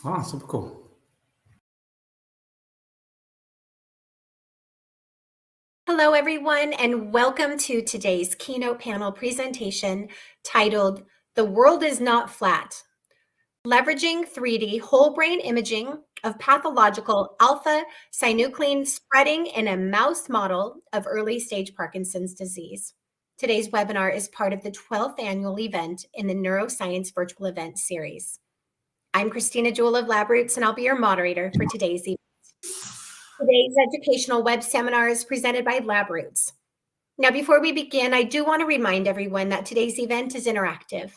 Ah, super cool. Hello, everyone, and welcome to today's keynote panel presentation titled, "The World is Not Flat, Leveraging 3D Whole Brain Imaging of Pathological α-Synuclein Spreading in a Mouse Model of Early-Stage Parkinson's Disease." Today's webinar is part of the 12th annual event in the Neuroscience Virtual Event Series. I'm Christina Jewell of LabRoots, and I'll be your moderator for today's event. Today's educational web seminar is presented by LabRoots. Now, before we begin, I do want to remind everyone that today's event is interactive,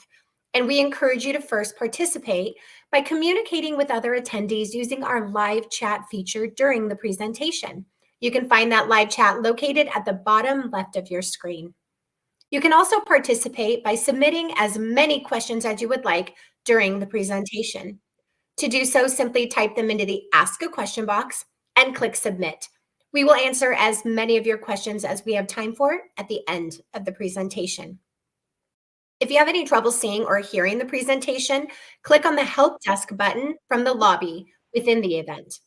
and we encourage you to first participate by communicating with other attendees using our live chat feature during the presentation. You can find that live chat located at the bottom left of your screen. You can also participate by submitting as many questions as you would like during the presentation. To do so, simply type them into the Ask a Question box and click Submit. We will answer as many of your questions as we have time for at the end of the presentation. If you have any trouble seeing or hearing the presentation, click on the Help Desk button from the lobby within the event.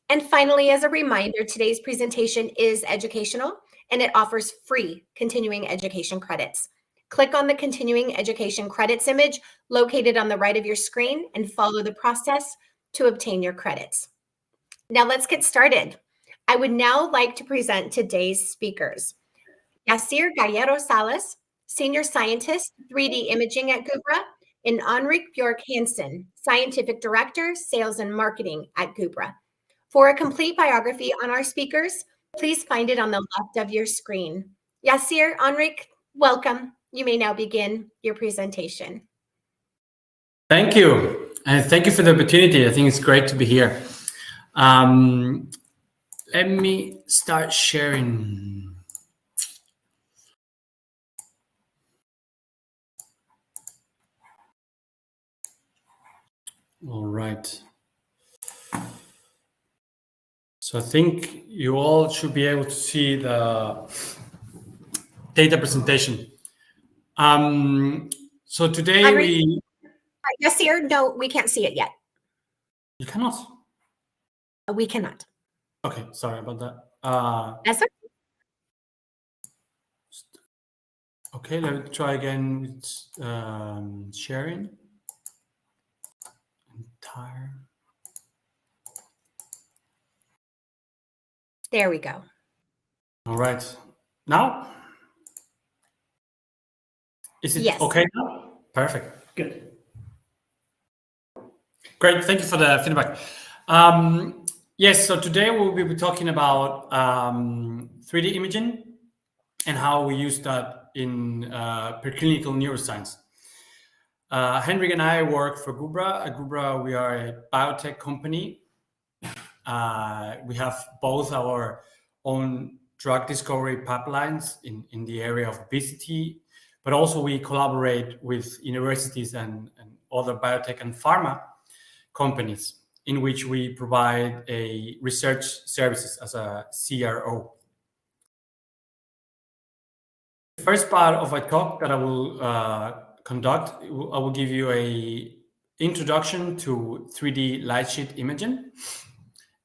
And finally, as a reminder, today's presentation is educational and it offers free continuing education credits. Click on the continuing education credits image located on the right of your screen and follow the process to obtain your credits. Now let's get started. I would now like to present today's speakers. Yasir Gallero-Salas, Senior Scientist, 3D Imaging at Gubra, and Henrik Björk Hansen, Scientific Director, Sales and Marketing at Gubra. For a complete biography on our speakers, please find it on the left of your screen. Yasir, Henrik, welcome. You may now begin your presentation. Thank you. And thank you for the opportunity. I think it's great to be here. Let me start sharing. All right. So I think you all should be able to see the data presentation. So today Henrik, Yasir, no, we can't see it yet. You cannot? We cannot. Okay, sorry about that. That's okay. Okay, let's try again with sharing. Entire. There we go. All right. Now? Is it yes. Okay now? Perfect. Good. Great. Thank you for the feedback. Yes, so today we'll be talking about 3D imaging and how we use that in preclinical neuroscience. Henrik and I work for Gubra. At Gubra, we are a biotech company. We have both our own drug discovery pipelines in the area of obesity, but also we collaborate with universities and other biotech and pharma companies in which we provide a research services as a CRO. The first part of my talk that I will conduct, I will give you a introduction to 3D light sheet imaging.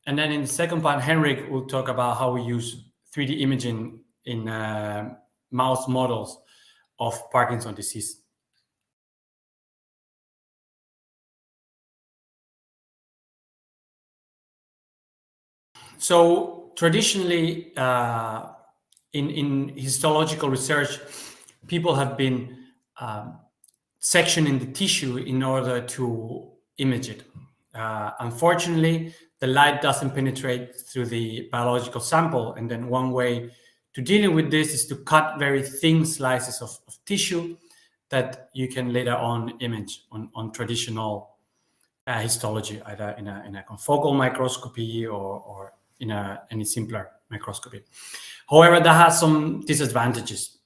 And then in the second part, Henrik will talk about how we use 3D imaging in mouse models of Parkinson's disease. So traditionally, in histological research, people have been sectioning the tissue in order to image it. Unfortunately, the light doesn't penetrate through the biological sample, and then one way to dealing with this is to cut very thin slices of tissue that you can later on image on traditional histology, either in a confocal microscopy or in any simpler microscopy. However, that has some disadvantages,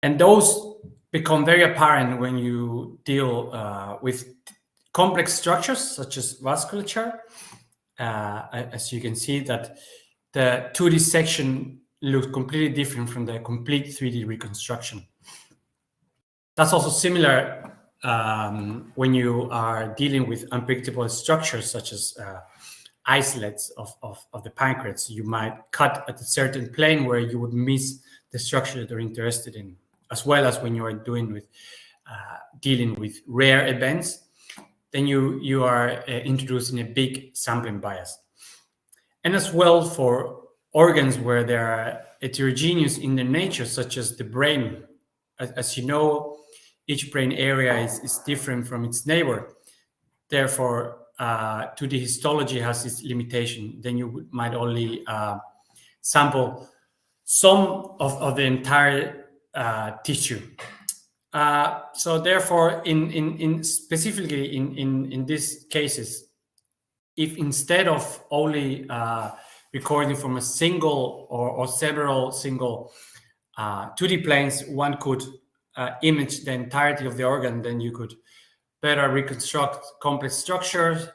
and those become very apparent when you deal with complex structures such as vasculature. As you can see, that the 2D section looks completely different from the complete 3D reconstruction. That's also similar when you are dealing with unpredictable structures such as isolates of the pancreas, you might cut at a certain plane where you would miss the structure that you're interested in, as well as when you are dealing with rare events, then you are introducing a big sampling bias. And as well for organs where they are heterogeneous in their nature, such as the brain. As you know, each brain area is different from its neighbor. Therefore, 2D histology has its limitation. Then you might only sample some of the entire tissue. So therefore, in specifically in these cases, if instead of only recording from a single or several single 2D planes, one could image the entirety of the organ, then you could better reconstruct complex structures,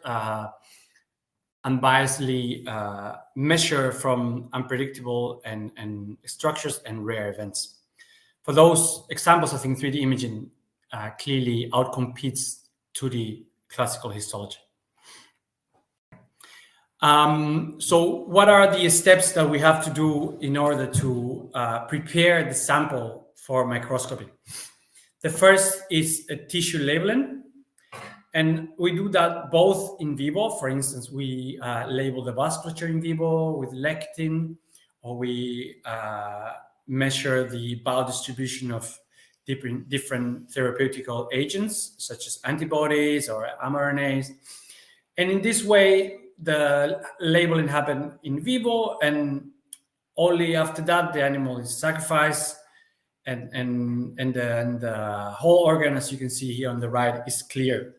unbiasedly measure from unpredictable and structures and rare events. For those examples, I think 3D imaging clearly outcompetes 2D classical histology. So what are the steps that we have to do in order to prepare the sample for microscopy? The first is a tissue labeling. And we do that both in vivo. For instance, we label the vasculature in vivo with lectin, or we measure the biodistribution of different therapeutical agents, such as antibodies or mRNAs. And in this way, the labeling happens in vivo, and only after that, the animal is sacrificed, and the whole organ, as you can see here on the right, is clear.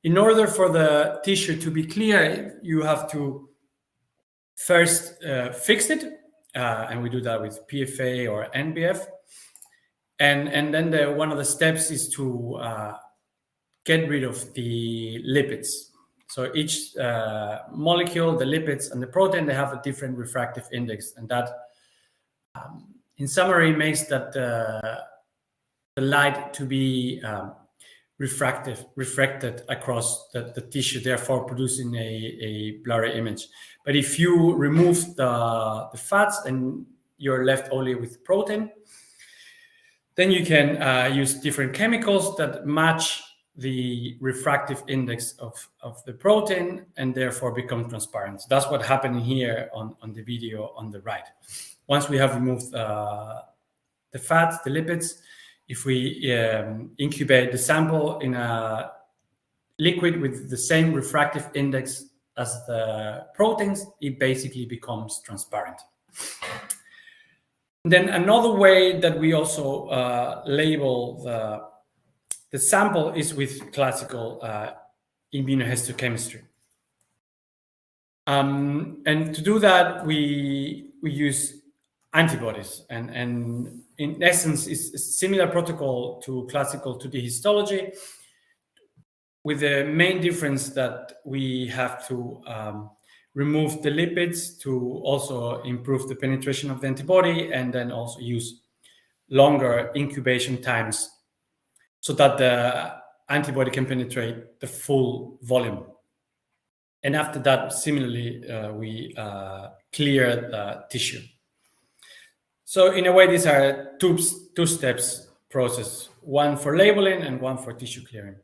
In order for the tissue to be clear, you have to first fix it, and we do that with PFA or mPFF. And then one of the steps is to get rid of the lipids. So each molecule, the lipids and the protein, they have a different refractive index, and that, in summary, makes that the light to be refracted across the tissue, therefore producing a blurry image. But if you remove the fats and you're left only with protein, then you can use different chemicals that match the refractive index of the protein and therefore become transparent. So that's what happened here on the video on the right. Once we have removed the fats, the lipids, if we incubate the sample in a liquid with the same refractive index as the proteins, it basically becomes transparent. And then another way that we also label the sample is with classical immunohistochemistry. And to do that, we use antibodies, and in essence, it's a similar protocol to classical 2D histology, with the main difference that we have to remove the lipids to also improve the penetration of the antibody, and then also use longer incubation times so that the antibody can penetrate the full volume. And after that, similarly, we clear the tissue. So in a way, these are two steps process, one for labeling and one for tissue clearing.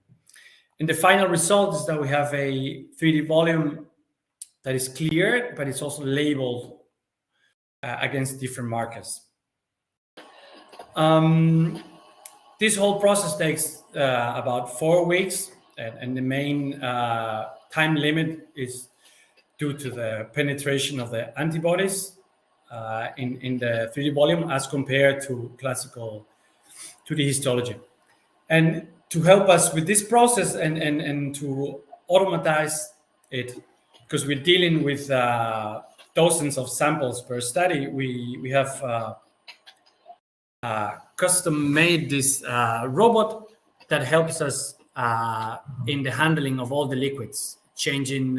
And the final result is that we have a 3D volume that is cleared, but it's also labeled against different markers. This whole process takes about 4 weeks, and the main time limit is due to the penetration of the antibodies in the 3D volume as compared to classical 2D histology. And to help us with this process and to automatize it, because we're dealing with dozens of samples per study, we have custom made this robot that helps us in the handling of all the liquids, changing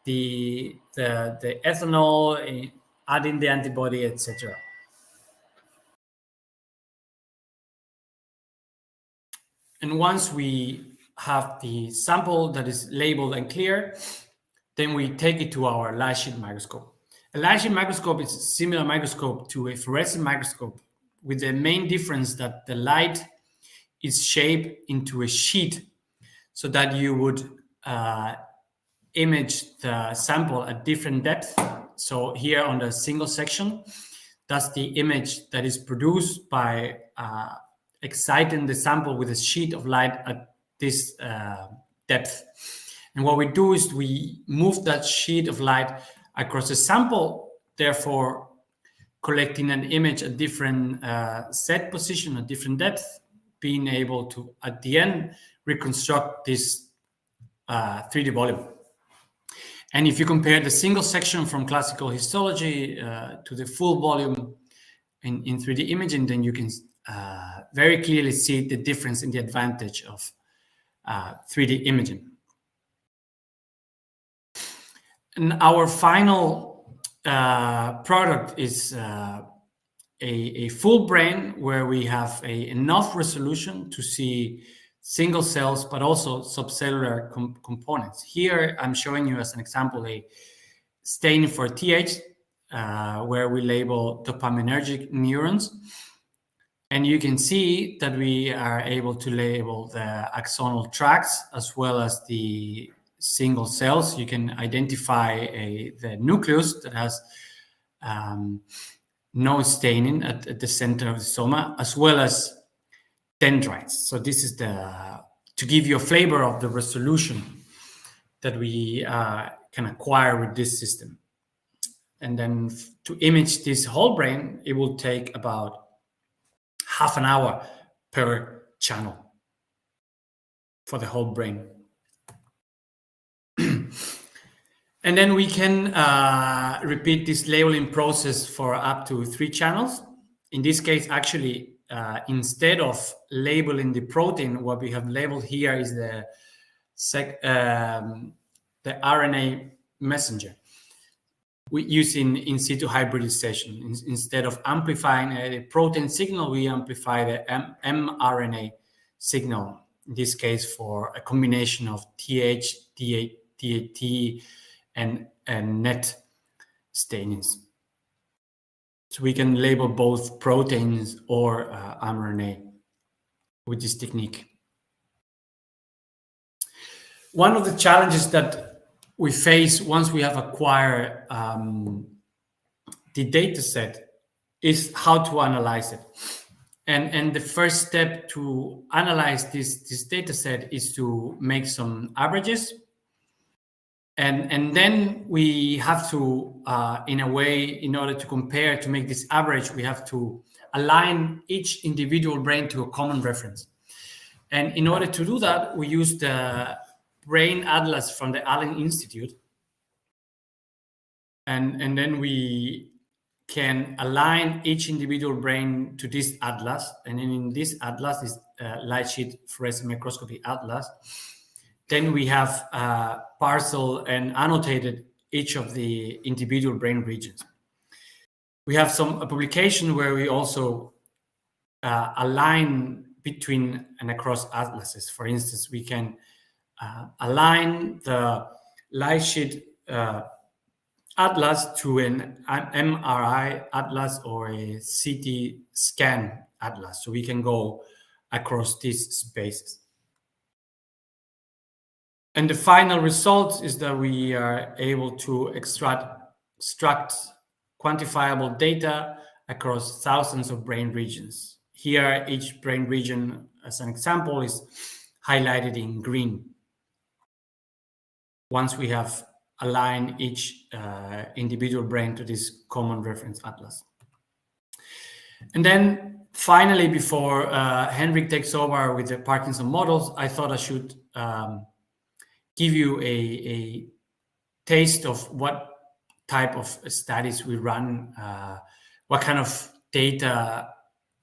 the ethanol, adding the antibody, etc. And once we have the sample that is labeled and clear, then we take it to our light sheet microscope. A light sheet microscope is a similar microscope to a fluorescent microscope, with the main difference that the light is shaped into a sheet so that you would image the sample at different depth. So here on the single section, that's the image that is produced by exciting the sample with a sheet of light at this depth. And what we do is we move that sheet of light across the sample, therefore collecting an image at different set position, at different depth, being able to, at the end, reconstruct this 3D volume. And if you compare the single section from classical histology to the full volume in 3D imaging, then you can very clearly see the difference in the advantage of 3D imaging. And our final product is a full brain where we have enough resolution to see single cells, but also subcellular components. Here, I'm showing you as an example a stain for TH, where we label dopaminergic neurons. And you can see that we are able to label the axonal tracts as well as the single cells. You can identify the nucleus that has no staining at the center of the soma, as well as dendrites. So this is to give you a flavor of the resolution that we can acquire with this system. And then to image this whole brain, it will take about half an hour per channel for the whole brain. And then we can repeat this labeling process for up to 3 channels. In this case, actually, instead of labeling the protein, what we have labeled here is the RNA messenger. We use in situ hybridization. Instead of amplifying a protein signal, we amplify the mRNA signal. In this case, for a combination of TH, DAT, and NET stainings. So we can label both proteins or mRNA with this technique. One of the challenges that we face once we have acquired the data set is how to analyze it. And the first step to analyze this data set is to make some averages. And then we have to, in a way, in order to compare, to make this average, we have to align each individual brain to a common reference. And in order to do that, we use the brain atlas from the Allen Institute. And then we can align each individual brain to this atlas. And then in this atlas, this light sheet fluorescent microscopy atlas, then we have parcel and annotated each of the individual brain regions. We have a publication where we also align between and across atlases. For instance, we can align the light sheet atlas to an MRI atlas or a CT scan atlas. So we can go across these spaces. And the final result is that we are able to extract quantifiable data across thousands of brain regions. Here, each brain region, as an example, is highlighted in green. Once we have aligned each individual brain to this common reference atlas. And then finally, before Henrik takes over with the Parkinson models, I thought I should give you a taste of what type of studies we run, what kind of data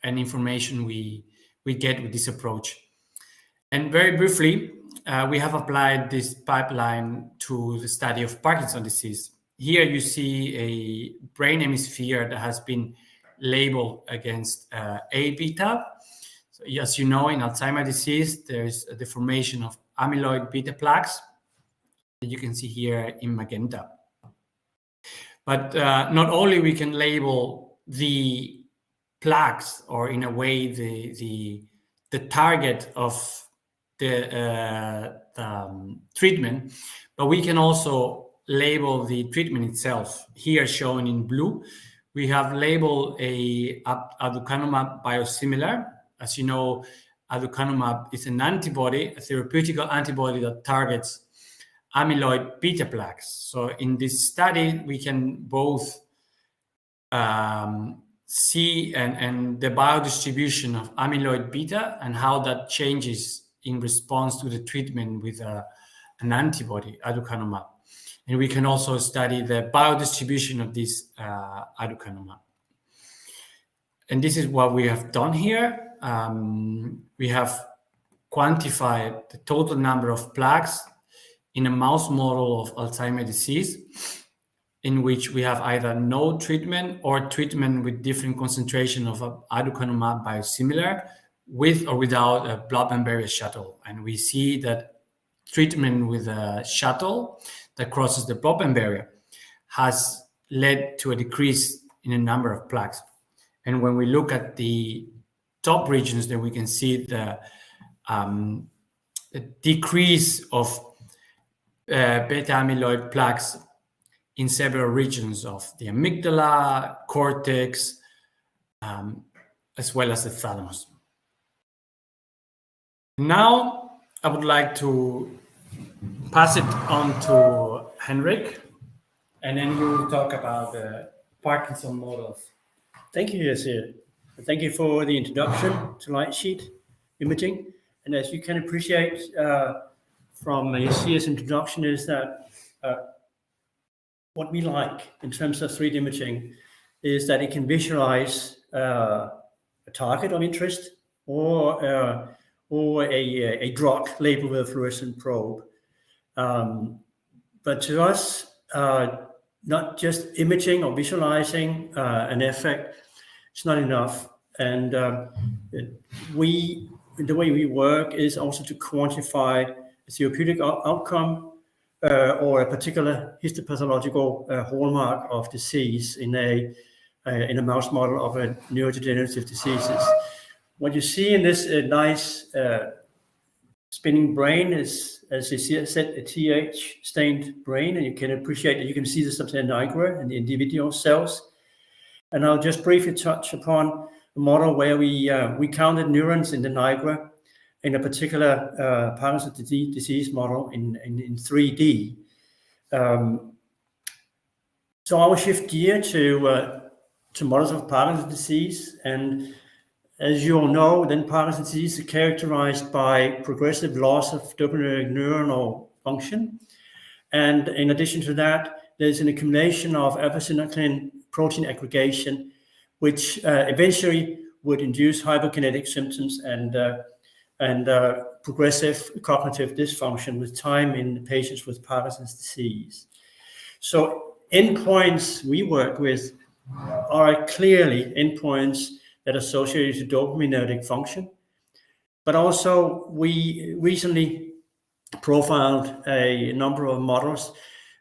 and information we get with this approach. And very briefly, we have applied this pipeline to the study of Parkinson's disease. Here you see a brain hemisphere that has been labeled against A-beta. So as you know, in Alzheimer's disease, there's the formation of amyloid beta plaques that you can see here in magenta. But not only we can label the plaques, or in a way the target of the treatment, but we can also label the treatment itself. Here shown in blue, we have labeled a aducanumab biosimilar. As you know, aducanumab is an antibody, a therapeutic antibody that targets amyloid beta plaques. So in this study, we can both see and the biodistribution of amyloid beta and how that changes in response to the treatment with an antibody, aducanumab. And we can also study the biodistribution of this aducanumab. And this is what we have done here. We have quantified the total number of plaques in a mouse model of Alzheimer's disease, in which we have either no treatment or treatment with different concentration of aducanumab biosimilar, with or without a blood-brain barrier shuttle. And we see that treatment with a shuttle that crosses the blood-brain barrier has led to a decrease in the number of plaques. And when we look at the top regions, then we can see the decrease of beta amyloid plaques in several regions of the amygdala, cortex, as well as the thalamus. Now, I would like to pass it on to Henrik, and then he will talk about the Parkinson models. Thank you, Yasir. Thank you for the introduction to light sheet imaging. And as you can appreciate from Yasir's introduction, is that what we like in terms of 3D imaging is that it can visualize a target of interest or a drug labeled with a fluorescent probe. But to us, not just imaging or visualizing an effect, it's not enough. And the way we work is also to quantify a therapeutic outcome or a particular histopathological hallmark of disease in a mouse model of a neurodegenerative diseases. What you see in this nice spinning brain is, as you see, said, a TH stained brain, and you can appreciate that you can see the subset nigra in the individual cells. And I'll just briefly touch upon a model where we counted neurons in the nigra in a particular Parkinson's disease model in 3D. So I will shift gear to models of Parkinson's disease. And as you all know, then Parkinson's disease is characterized by progressive loss of dopaminergic neuronal function. And in addition to that, there's an accumulation of α-Synuclein protein aggregation, which eventually would induce hyperkinetic symptoms and progressive cognitive dysfunction with time in patients with Parkinson's disease. So endpoints we work with are clearly endpoints that are associated to dopaminergic function. But also we recently profiled a number of models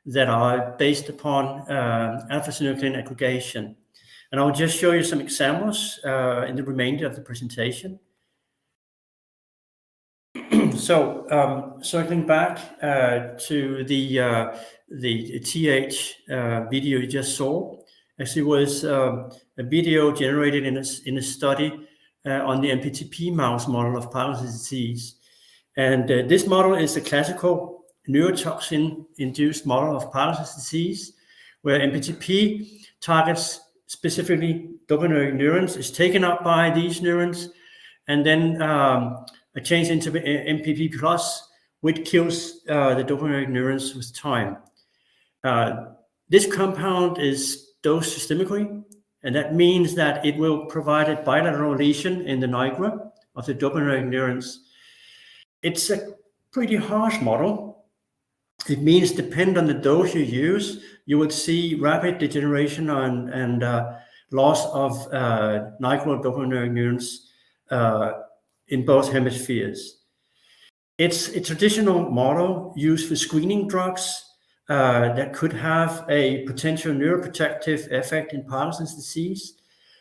that are based upon α-Synuclein aggregation. And I'll just show you some examples in the remainder of the presentation. So circling back to the TH video you just saw, actually was a video generated in a study on the MPTP mouse model of Parkinson's disease. And this model is a classical neurotoxin-induced model of Parkinson's disease, where MPTP targets specifically dopaminergic neurons, is taken up by these neurons, and then a change into MPP plus, which kills the dopaminergic neurons with time. This compound is dosed systemically, and that means that it will provide a bilateral lesion in the nigra of the dopaminergic neurons. It's a pretty harsh model. It means, depending on the dose you use, you would see rapid degeneration and loss of nigral dopaminergic neurons in both hemispheres. It's a traditional model used for screening drugs that could have a potential neuroprotective effect in Parkinson's disease.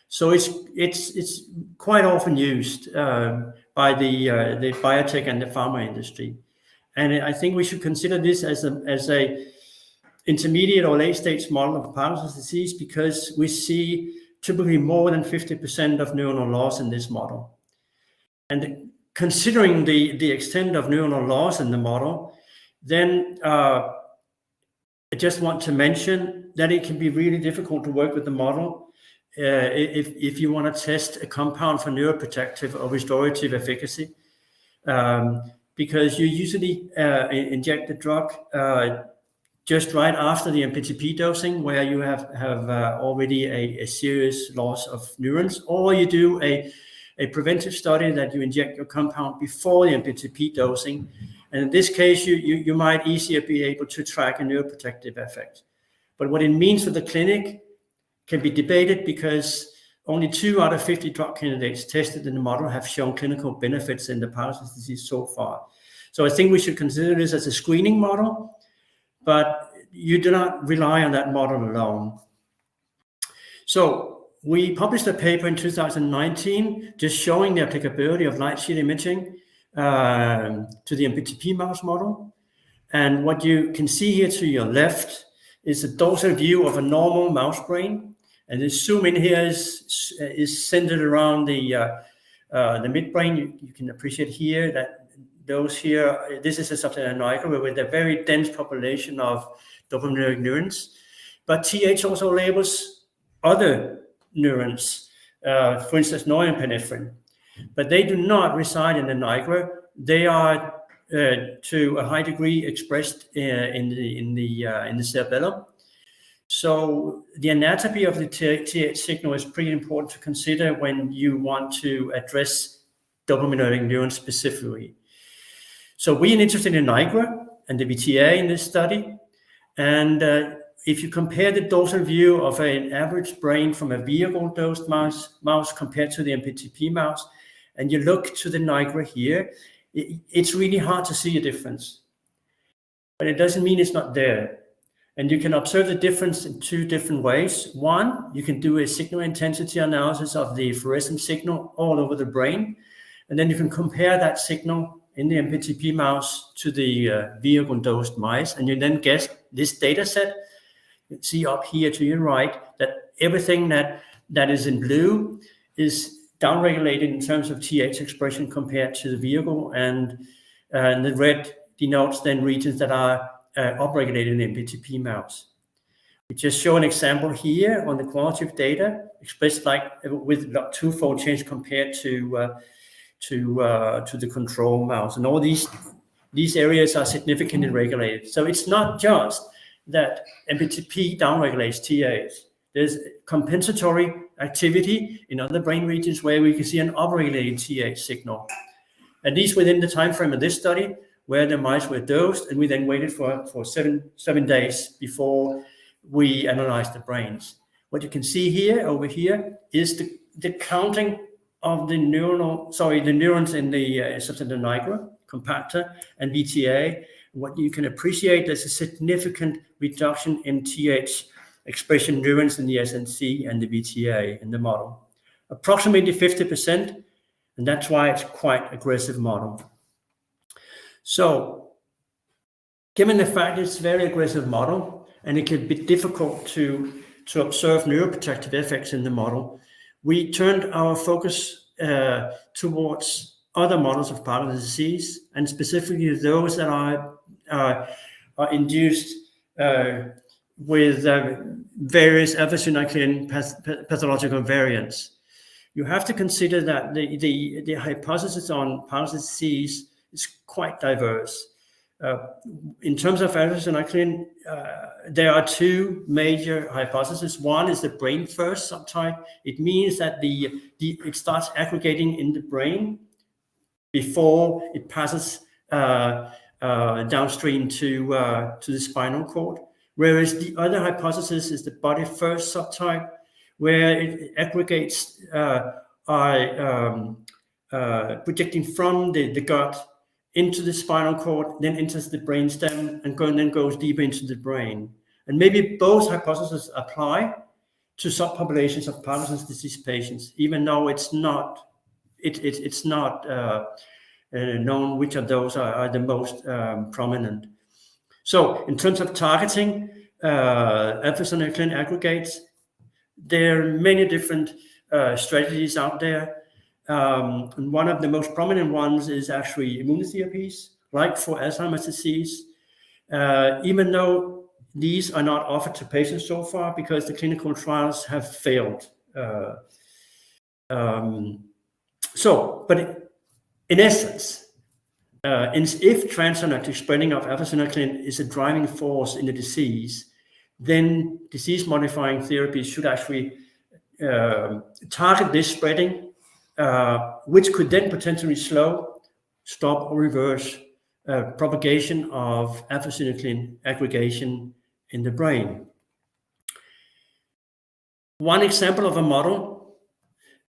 So it's quite often used by the biotech and the pharma industry. And I think we should consider this as a intermediate or late stage model of Parkinson's disease, because we see typically more than 50% of neuronal loss in this model. And considering the extent of neuronal loss in the model, then I just want to mention that it can be really difficult to work with the model if you want to test a compound for neuroprotective or restorative efficacy, because you usually inject the drug just right after the MPTP dosing, where you have already a serious loss of neurons, or you do a preventive study that you inject your compound before the MPTP dosing. And in this case, you might easier be able to track a neuroprotective effect. But what it means for the clinic can be debated, because only 2 out of 50 drug candidates tested in the model have shown clinical benefits in the Parkinson's disease so far. So I think we should consider this as a screening model, but you do not rely on that model alone. So we published a paper in 2019 just showing the applicability of light sheet imaging to the MPTP mouse model. And what you can see here to your left is a dorsal view of a normal mouse brain. And the zoom in here is centered around the midbrain. You can appreciate here that those here, this is a substandard nigra with a very dense population of dopaminergic neurons. But TH also labels other neurons, for instance, norepinephrine. But they do not reside in the nigra. They are to a high degree expressed in the cerebellum. So the anatomy of the TH signal is pretty important to consider when you want to address dopaminergic neurons specifically. So we are interested in nigra and the VTA in this study. And if you compare the dorsal view of an average brain from a vehicle-dosed mouse compared to the MPTP mouse, and you look to the nigra here, it's really hard to see a difference. But it doesn't mean it's not there. And you can observe the difference in 2 different ways. One, you can do a signal intensity analysis of the fluorescent signal all over the brain. And then you can compare that signal in the MPTP mouse to the vehicle-dosed mice. And you then get this data set. You see up here to your right that everything that is in blue is downregulated in terms of TH expression compared to the vehicle. And the red denotes then regions that are upregulated in the MPTP mouse. We just show an example here on the qualitative data expressed like with 2-fold change compared to the control mouse, and all these areas are significantly regulated. So it's not just that MPTP downregulates TH. There's compensatory activity in other brain regions where we can see an upregulated TH signal, at least within the time frame of this study, where the mice were dosed, and we then waited for seven days before we analyzed the brains. What you can see here over here is the counting of the neurons in the substandard nigra, compactor, and VTA. What you can appreciate, there's a significant reduction in TH expression neurons in the SNC and the VTA in the model, approximately 50%, and that's why it's quite aggressive model. So, given the fact it's a very aggressive model and it can be difficult to observe neuroprotective effects in the model, we turned our focus towards other models of Parkinson's disease, and specifically those that are induced with various α-Synuclein pathological variants. You have to consider that the hypothesis on Parkinson's disease is quite diverse. In terms of α-Synuclein, there are 2 major hypotheses. One is the brain first subtype. It means that it starts aggregating in the brain before it passes downstream to the spinal cord. Whereas the other hypothesis is the body first subtype, where it aggregates projecting from the gut into the spinal cord, then enters the brainstem, and then goes deeper into the brain. And maybe both hypotheses apply to subpopulations of Parkinson's disease patients, even though it's not known which of those are the most prominent. So in terms of targeting α-Synuclein aggregates, there are many different strategies out there. And one of the most prominent ones is actually immunotherapies, like for Alzheimer's disease, even though these are not offered to patients so far because the clinical trials have failed. But in essence, if transsynatic spreading of α-Synuclein is a driving force in the disease, then disease-modifying therapies should actually target this spreading, which could then potentially stop or reverse propagation of α-Synuclein aggregation in the brain. One example of a model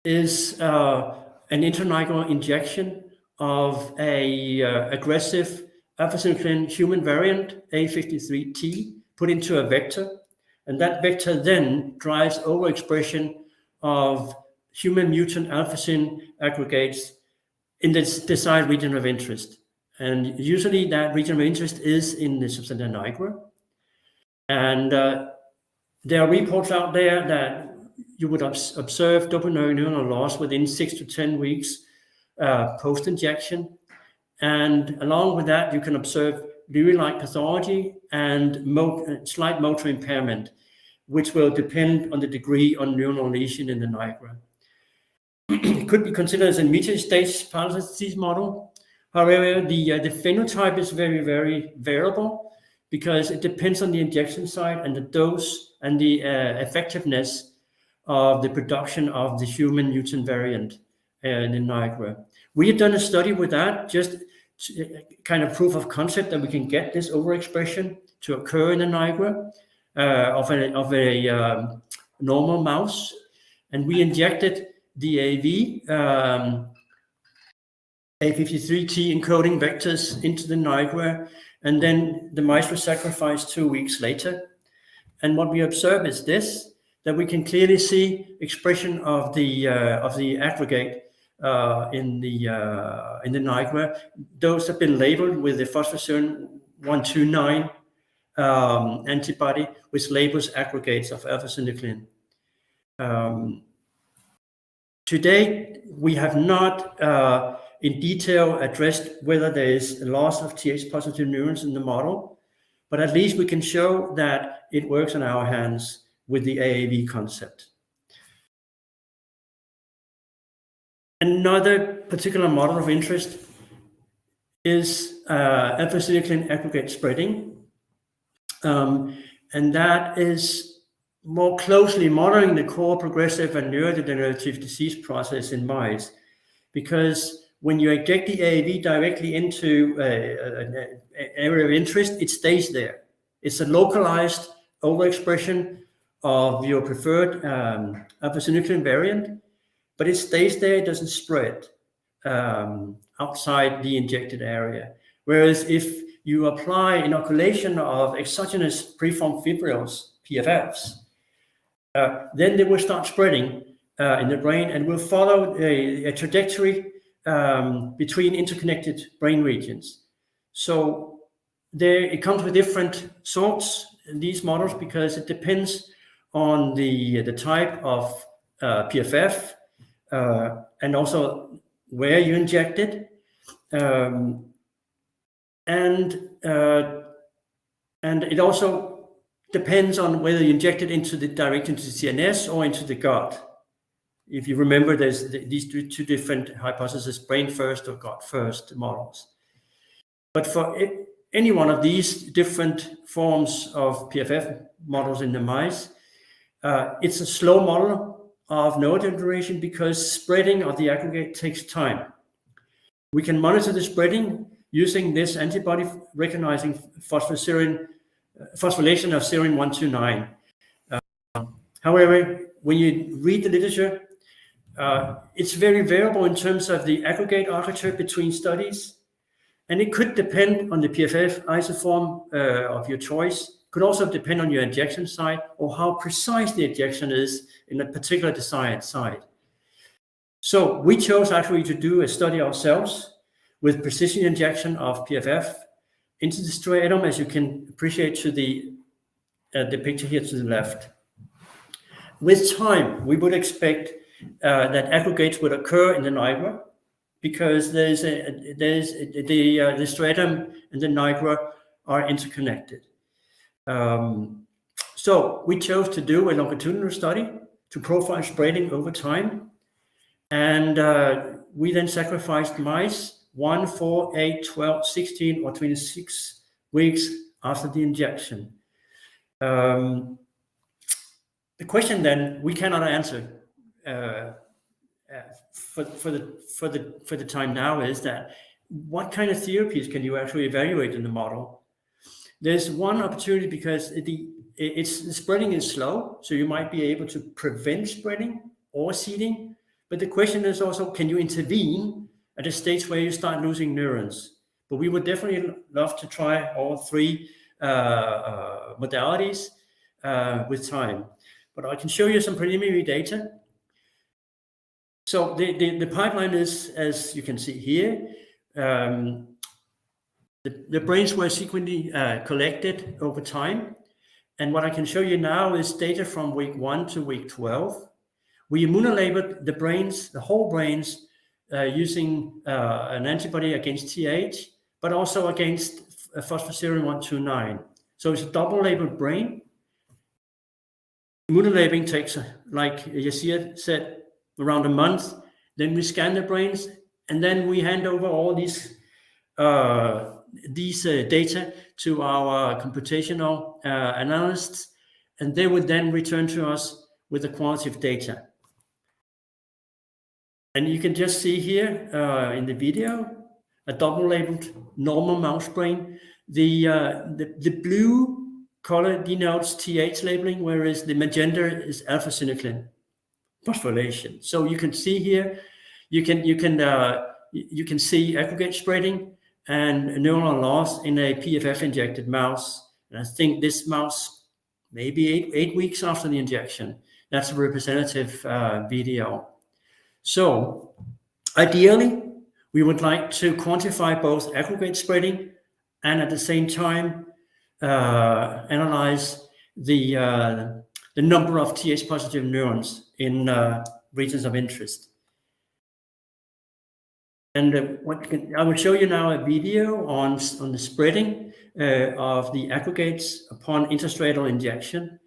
is an intranigular injection of a aggressive α-Synuclein human variant, A53T, put into a vector, and that vector then drives overexpression of human mutant α-Syn aggregates in the desired region of interest. And usually that region of interest is in the substantia nigra. And there are reports out there that you would observe dopamine neuronal loss within 6 to 10 weeks post-injection. And along with that, you can observe Lewy-like pathology and slight motor impairment, which will depend on the degree of neuronal lesion in the nigra. It could be considered as a intermediate-stage Parkinson's disease model. However, the phenotype is very, very variable because it depends on the injection site and the dose and the effectiveness of the production of the human mutant variant in the nigra. We have done a study with that, just kind of proof of concept that we can get this overexpression to occur in the nigra of a normal mouse, and we injected the A53T encoding vectors into the nigra, and then the mice were sacrificed 2 weeks later. And what we observe is this, that we can clearly see expression of the aggregate in the nigra. Those have been labeled with the phosphorylated 129 antibody, which labels aggregates of α-Synuclein. Today, we have not in detail addressed whether there is a loss of Th-positive neurons in the model, but at least we can show that it works in our hands with the AAV concept. Another particular model of interest is α-Synuclein aggregate spreading, and that is more closely monitoring the core progressive and neurodegenerative disease process in mice, because when you inject the AAV directly into an area of interest, it stays there. It's a localized overexpression of your preferred α-Synuclein variant, but it stays there, it doesn't spread outside the injected area. Whereas if you apply inoculation of exogenous preformed fibrils, PFFs, then they will start spreading in the brain and will follow a trajectory between interconnected brain regions. So it comes with different sorts in these models because it depends on the type of PFF and also where you inject it, and it also depends on whether you inject it directly into the CNS or into the gut. If you remember, there's these two different hypotheses, brain first or gut first models. But for any one of these different forms of PFF models in the mice, it's a slow model of neurodegeneration because spreading of the aggregate takes time. We can monitor the spreading using this antibody recognizing phosphorylation of serine 129. However, when you read the literature, it's very variable in terms of the aggregate architecture between studies. And it could depend on the PFF isoform of your choice. Could also depend on your injection site or how precise the injection is in a particular desired site. So we chose actually to do a study ourselves with precision injection of PFF into the striatum, as you can appreciate to the picture here to the left. With time, we would expect that aggregates would occur in the nigra, because the striatum and the nigra are interconnected. So we chose to do a longitudinal study to profile spreading over time. And we then sacrificed mice 1, 4, 8, 12, 16, or 26 weeks after the injection. The question then we cannot answer for the time now is that what kind of therapies can you actually evaluate in the model? There's one opportunity because the spreading is slow, so you might be able to prevent spreading or seeding. But the question is also, can you intervene at a stage where you start losing neurons? But we would definitely love to try all three modalities with time. But I can show you some preliminary data. So the pipeline is, as you can see here, the brains were sequentially collected over time. And what I can show you now is data from week 1 to week 12. We immunolabelled the brains, the whole brains, using an antibody against TH, but also against phosphorylated 129. So it's a double-labeled brain. Immunolabeling takes, like Yasir said, around a month. Then we scan the brains, and then we hand over all these data to our computational analysts, and they would then return to us with the qualitative data. And you can just see here in the video a double-labeled normal mouse brain. The blue color denotes TH labeling, whereas the magenta is α-Synuclein phosphorylation. So you can see here, you can see aggregate spreading and neuronal loss in a PFF injected mouse. And I think this mouse maybe eight weeks after the injection. That's a representative video. So ideally, we would like to quantify both aggregate spreading and at the same time analyze the number of TH positive neurons in regions of interest. And I will show you now a video on the spreading of the aggregates upon intrastriatal injection.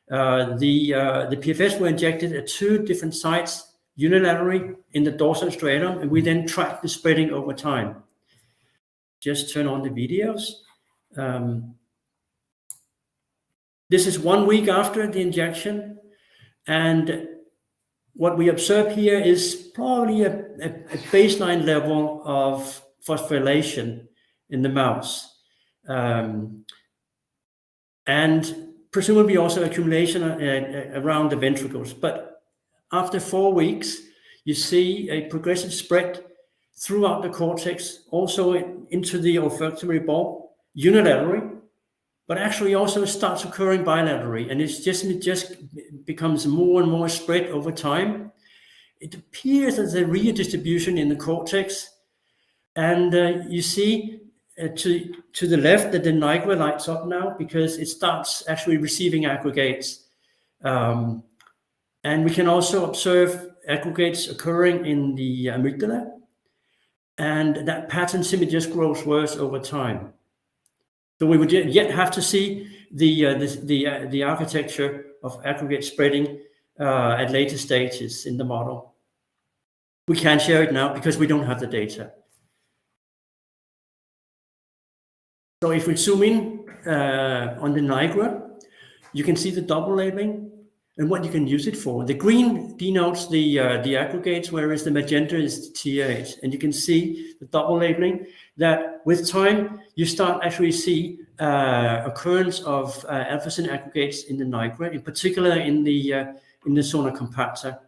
The PFFs were injected at 2 different sites unilaterally in the dorsal striatum, and we then track the spreading over time. Just turn on the videos. This is 1 week after the injection, and what we observe here is probably a baseline level of phosphorylation in the mouse, and presumably also accumulation around the ventricles. But after 4 weeks, you see a progressive spread throughout the cortex, also into the olfactory bulb, unilaterally, but actually also starts occurring bilaterally, and it just becomes more and more spread over time. It appears as a redistribution in the cortex, and you see to the left that the nigra lights up now because it starts actually receiving aggregates. And we can also observe aggregates occurring in the amygdala, and that pattern simply just grows worse over time. So we would yet have to see the architecture of aggregate spreading at later stages in the model. We can't share it now because we don't have the data. So if we zoom in on the nigra, you can see the double labeling and what you can use it for. The green denotes the aggregates, whereas the magenta is the TH. And you can see the double labeling that with time, you start actually see occurrence of α-Syn aggregates in the nigra, in particular in the zona compacta.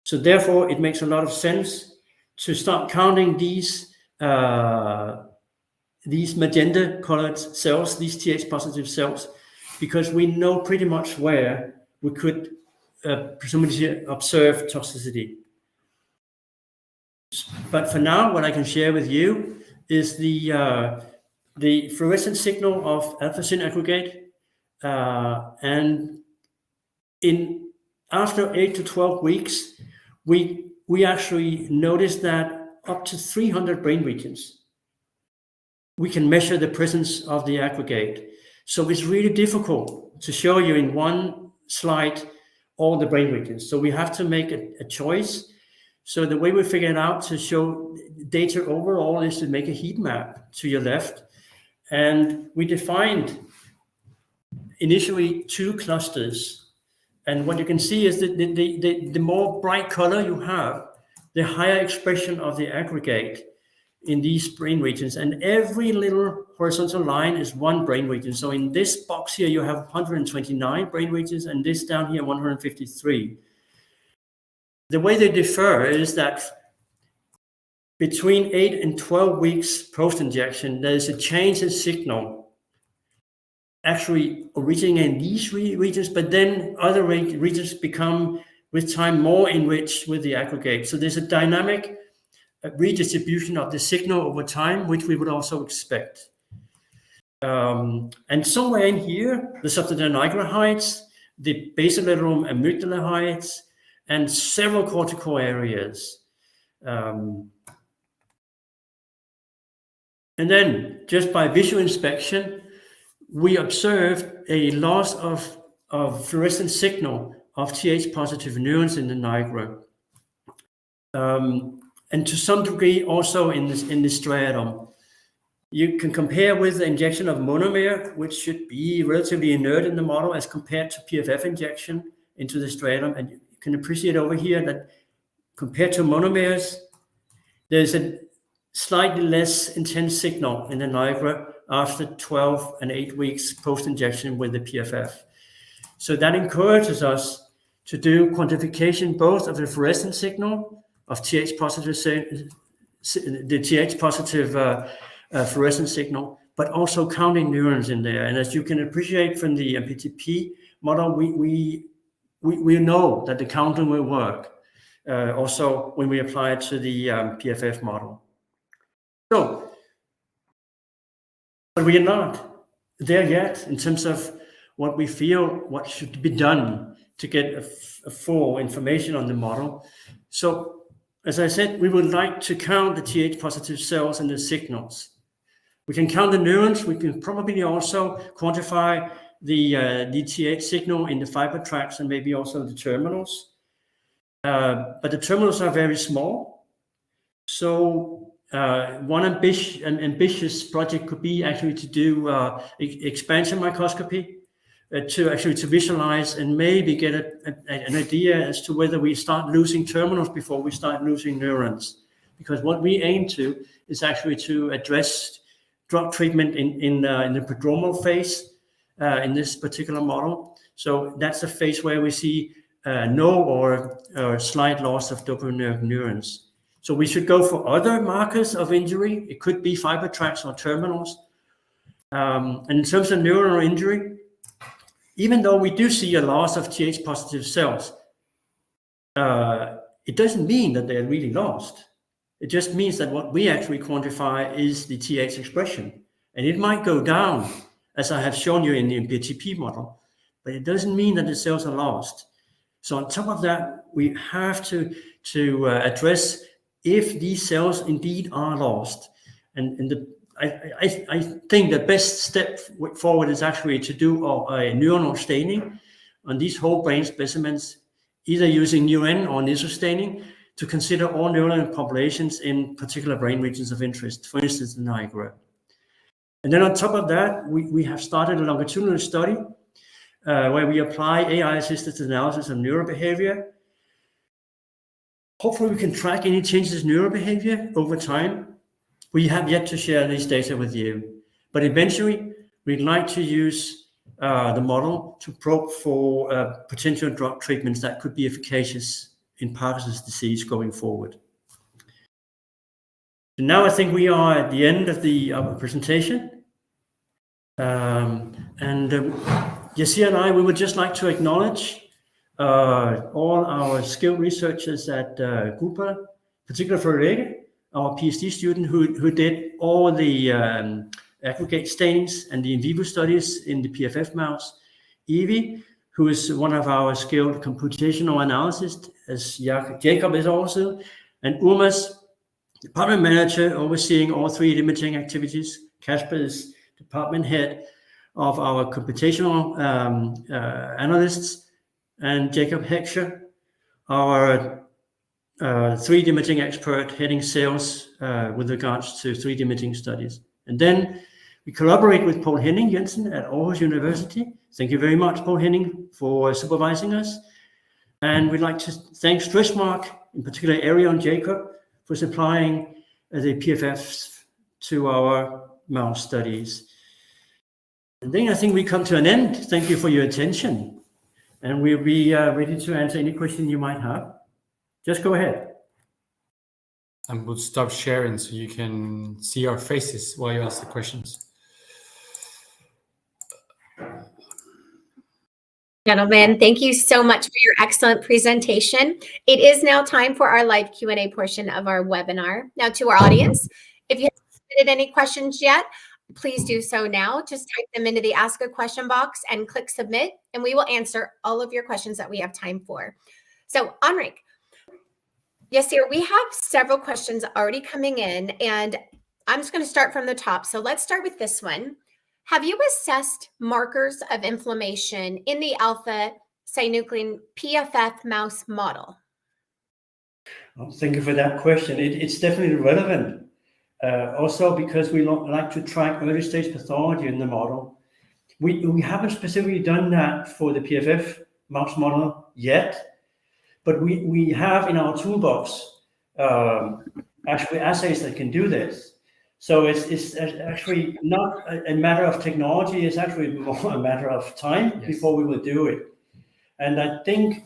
So therefore, it makes a lot of sense to start counting these magenta colored cells, these Th positive cells, because we know pretty much where we could presumably observe toxicity. But for now, what I can share with you is the fluorescence signal of α-Syn aggregate, and after 8 to 12 weeks, we actually noticed that up to 300 brain regions, we can measure the presence of the aggregate. So it's really difficult to show you in one slide all the brain regions. So we have to make a choice. So the way we figured out to show data overall is to make a heat map to your left. And we defined initially 2 clusters. And what you can see is that the more bright color you have, the higher expression of the aggregate in these brain regions. And every little horizontal line is 1 brain region. So in this box here, you have 129 brain regions, and this down here, 153. The way they differ is that between 8 and 12 weeks post-injection, there's a change in signal actually originating in these regions, but then other regions become, with time, more enriched with the aggregate. So there's a dynamic redistribution of the signal over time, which we would also expect. And somewhere in here, the substantia nigra heights, the basolateral amygdala heights, and several cortical areas. And then, just by visual inspection, we observed a loss of fluorescent signal of Th positive neurons in the nigra. And to some degree also in the striatum. You can compare with the injection of monomer, which should be relatively inert in the model as compared to PFF injection into the striatum. And you can appreciate over here that compared to monomers, there's a slightly less intense signal in the nigra after 12 and 8 weeks post-injection with the PFF. So that encourages us to do quantification both of the fluorescent signal of Th positive, the Th positive fluorescent signal, but also counting neurons in there. And as you can appreciate from the MPTP model, we know that the counting will work. Also, when we apply it to the PFF model. So, but we are not there yet in terms of what we feel, what should be done to get a full information on the model. So, as I said, we would like to count the Th positive cells and the signals. We can count the neurons. We can probably also quantify the Th signal in the fiber tracts and maybe also the terminals. But the terminals are very small. So one ambitious project could be actually to do expansion microscopy to visualize and maybe get an idea as to whether we start losing terminals before we start losing neurons. Because what we aim to is actually to address drug treatment in the prodromal phase in this particular model. So that's a phase where we see no or slight loss of dopaminergic neurons. So we should go for other markers of injury. It could be fiber tracts or terminals. And in terms of neuronal injury, even though we do see a loss of Th positive cells, it doesn't mean that they're really lost. It just means that what we actually quantify is the Th expression. And it might go down, as I have shown you in the MPTP model, but it doesn't mean that the cells are lost. So on top of that, we have to address if these cells indeed are lost. And I think the best step forward is actually to do a neuronal staining on these whole brain specimens, either using UN or nasal staining, to consider all neuronal populations in particular brain regions of interest, for instance, the nigra. And then on top of that, we have started a longitudinal study where we apply AI-assisted analysis of neurobehavior. Hopefully we can track any changes in neurobehavior over time. We have yet to share these data with you, but eventually we'd like to use the model to probe for potential drug treatments that could be efficacious in Parkinson's disease going forward. So now I think we are at the end of our presentation. Yasir and I, we would just like to acknowledge all our skilled researchers at Grupa, particularly for Henrik, our PhD student who did all the aggregate stains and the in vivo studies in the PFF mouse. Evie, who is one of our skilled computational analysts, as Jacob is also, and Uma's department manager overseeing all 3D imaging activities. Kasper is department head of our computational analysts, and Jacob Heckscher, our 3D imaging expert heading sales with regards to 3D imaging studies. And then we collaborate with Paul Henning Jensen at Aarhus University. Thank you very much, Paul Henning, for supervising us. And we'd like to thank StressMarq, in particular Ariel and Jacob, for supplying the PFFs to our mouse studies. And then I think we come to an end. Thank you for your attention. And we'll be ready to answer any question you might have. Just go ahead. And we'll stop sharing so you can see our faces while you ask the questions. Gentlemen, thank you so much for your excellent presentation. It is now time for our live Q&A portion of our webinar. Now, to our audience, if you haven't submitted any questions yet, please do so now. Just type them into the Ask a Question box and click Submit, and we will answer all of your questions that we have time for. So, Henrik, Yasir, we have several questions already coming in, and I'm just going to start from the top. So let's start with this one. Have you assessed markers of inflammation in the α-Synuclein PFF mouse model? Well, thank you for that question. It's definitely relevant. Also because we like to track early stage pathology in the model. We haven't specifically done that for the PFF mouse model yet, but we have in our toolbox actually assays that can do this. So it's actually not a matter of technology, it's actually more a matter of time before we will do it. And I think,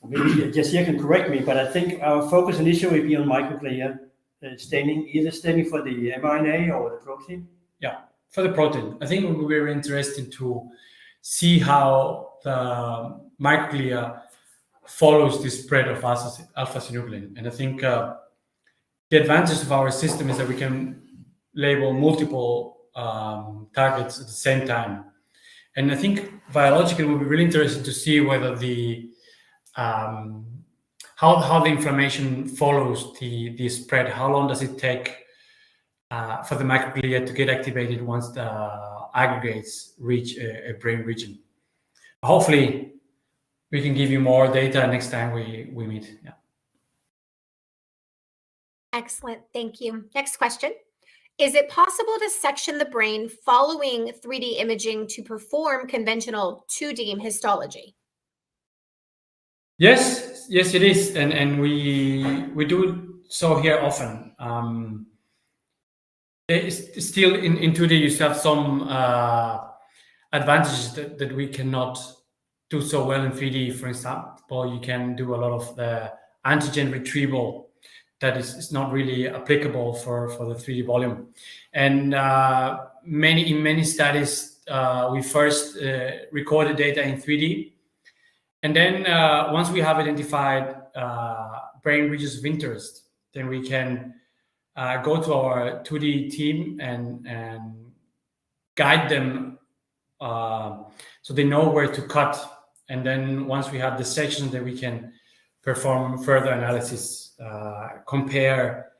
maybe Yasir can correct me, but I think our focus initially will be on microglia staining, either staining for the mRNA or the protein. Yeah, for the protein. I think we were interested to see how the microglia follows the spread of α-Synuclein. And I think the advantage of our system is that we can label multiple targets at the same time. And I think biologically we'll be really interested to see whether the how the inflammation follows the spread. How long does it take for the microglia to get activated once the aggregates reach a brain region? Hopefully we can give you more data next time we meet. Yeah. Excellent, thank you. Next question. Is it possible to section the brain following 3D imaging to perform conventional 2D histology? Yes, it is, and we do so here often. It's still in 2D, you have some advantages that we cannot do so well in 3D. For example, you can do a lot of the antigen retrieval that is not really applicable for the 3D volume. And in many studies, we first recorded data in 3D. And then once we have identified brain regions of interest, then we can go to our 2D team and guide them so they know where to cut. And then once we have the sections, then we can perform further analysis, compare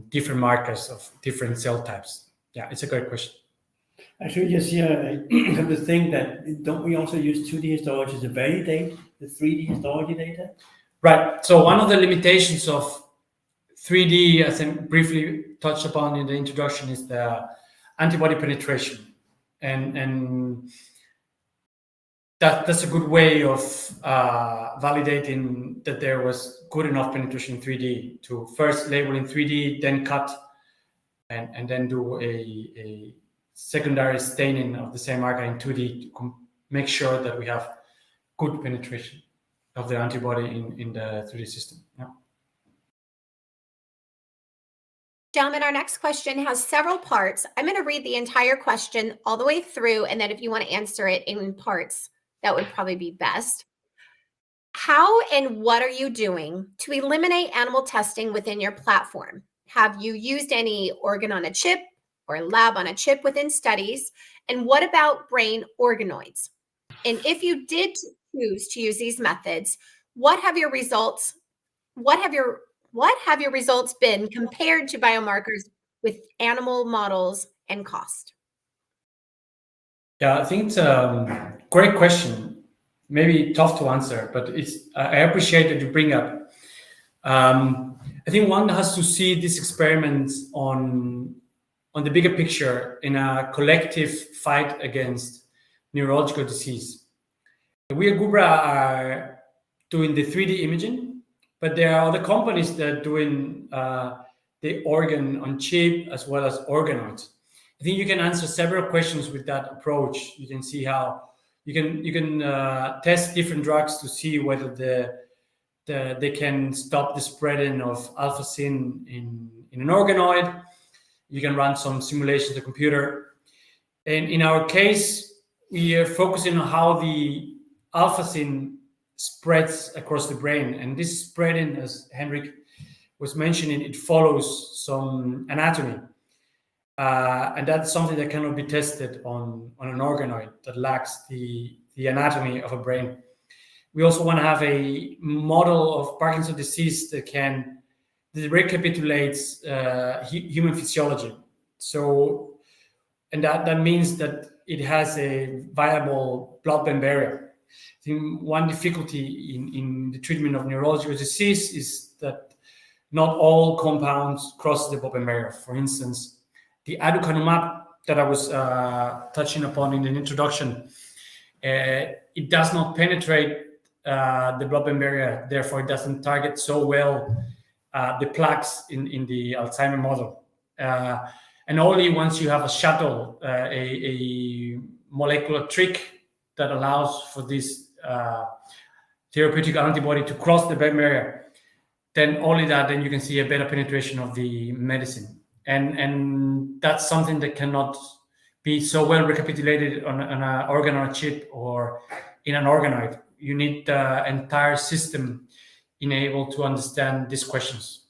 different markers of different cell types. Yeah, it's a great question. Actually, yes, I have to think that don't we also use 2D histology to validate the 3D histology data? Right. So one of the limitations of 3D, as I briefly touched upon in the introduction, is the antibody penetration, and that's a good way of validating that there was good enough penetration in 3D to first label in 3D, then cut, and then do a secondary staining of the same marker in 2D to make sure that we have good penetration. of the antibody in the 3D system. Yeah. Gentlemen, our next question has several parts. I'm going to read the entire question all the way through, and then if you want to answer it in parts, that would probably be best. How and what are you doing to eliminate animal testing within your platform? Have you used any organ on a chip or lab on a chip within studies? And what about brain organoids? And if you did choose to use these methods, what have your results been compared to biomarkers with animal models and cost? Yeah, I think it's a great question. Maybe tough to answer, but I appreciate that you bring up. I think one has to see these experiments on the bigger picture in a collective fight against neurological disease. We at Gubra are doing the 3D imaging, but there are other companies that are doing the organ on chip as well as organoids. I think you can answer several questions with that approach. You can see how you can test different drugs to see whether they can stop the spreading of α-Syn in an organoid. You can run some simulations on the computer. And in our case, we are focusing on how the α-Syn spreads across the brain. And this spreading, as Henrik was mentioning, it follows some anatomy. And that's something that cannot be tested on an organoid that lacks the anatomy of a brain. We also want to have a model of Parkinson's disease that recapitulates human physiology. So, and that means that it has a viable blood-brain barrier. I think one difficulty in the treatment of neurological disease is that not all compounds cross the blood-brain barrier. For instance, the aducanumab that I was touching upon in the introduction, it does not penetrate the blood-brain barrier. Therefore, it doesn't target so well the plaques in the Alzheimer model. And only once you have a shuttle, a molecular trick that allows for this therapeutic antibody to cross the blood barrier, then you can see a better penetration of the medicine. And that's something that cannot be so well recapitulated on an organ on a chip or in an organoid. You need the entire system able to understand these questions.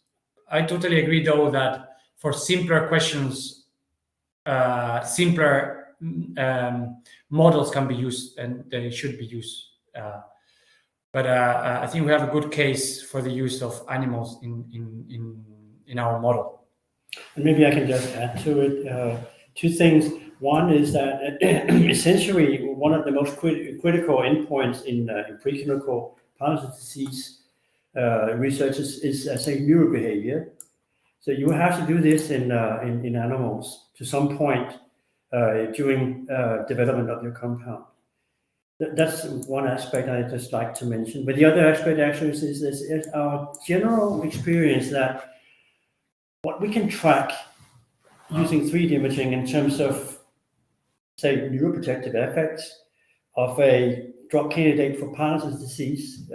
I totally agree, though, that for simpler questions, simpler models can be used, and they should be used. But I think we have a good case for the use of animals in our model. And maybe I can just add to it two things. One is that essentially one of the most critical endpoints in preclinical Parkinson's disease research is I say neurobehavior. So you have to do this in animals to some point during development of your compound. That's one aspect I just like to mention. But the other aspect actually is our general experience that what we can track using 3D imaging in terms of, say, neuroprotective effects of a drug candidate for Parkinson's disease,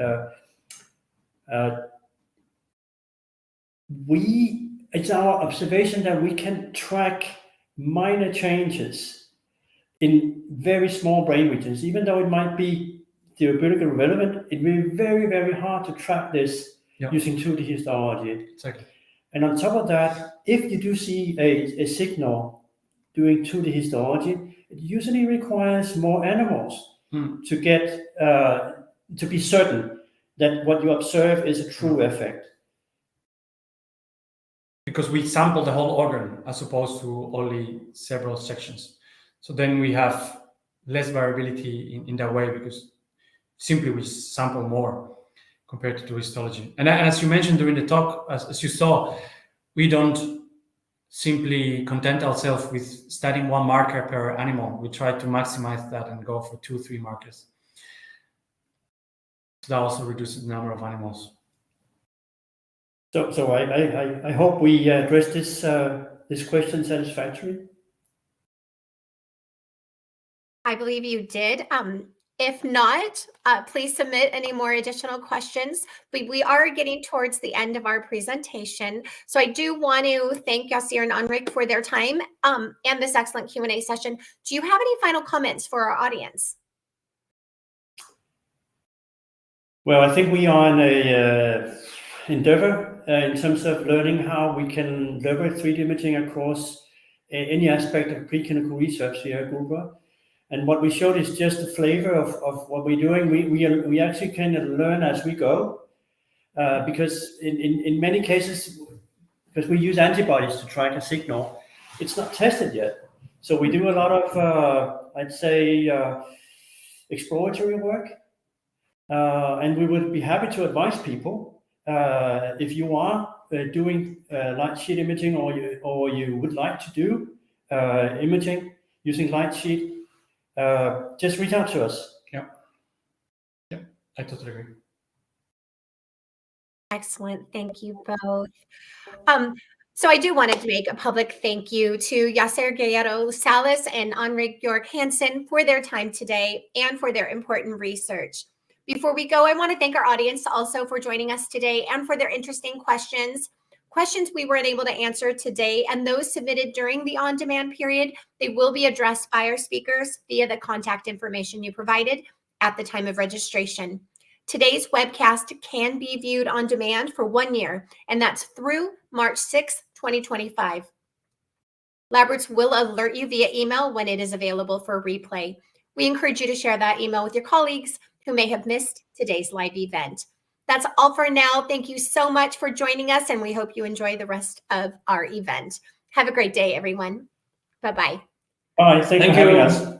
it's our observation that we can track minor changes in very small brain regions. Even though it might be therapeutically relevant, it will be very, very hard to track this using 2D histology. Exactly. And on top of that, if you do see a signal doing 2D histology, it usually requires more animals to get to be certain that what you observe is a true effect. Because we sample the whole organ as opposed to only several sections. So then we have less variability in that way, because simply we sample more compared to histology. And as you mentioned during the talk, as you saw, we don't simply content ourselves with studying one marker per animal. We try to maximize that and go for 2-3 markers. So that also reduces the number of animals. So I hope we addressed this question satisfactorily. I believe you did. If not, please submit any more additional questions. We are getting towards the end of our presentation. So I do want to thank Yasir and Henrik for their time and this excellent Q&A session. Do you have any final comments for our audience? Well, I think we are on a endeavor in terms of learning how we can leverage 3D imaging across any aspect of preclinical research here at Gruber. And what we showed is just a flavor of what we're doing. We actually can learn as we go, because in many cases, because we use antibodies to track a signal, it's not tested yet. So we do a lot of, I'd say, exploratory work. And we would be happy to advise people if you are doing light sheet imaging, or you would like to do imaging using light sheet, just reach out to us. Yeah, I totally agree. Excellent. Thank you both. So I do want to make a public thank you to Yasir Gallero-Salas and Henrik Björk Hansen for their time today and for their important research. Before we go, I want to thank our audience also for joining us today and for their interesting questions we weren't able to answer today, and those submitted during the on-demand period, they will be addressed by our speakers via the contact information you provided at the time of registration. Today's webcast can be viewed on demand for 1 year, and that's through March 6, 2025. LabRoots will alert you via email when it is available for replay. We encourage you to share that email with your colleagues who may have missed today's live event. That's all for now. Thank you so much for joining us, and we hope you enjoy the rest of our event. Have a great day, everyone. Bye-bye. Bye. Thank you for having us.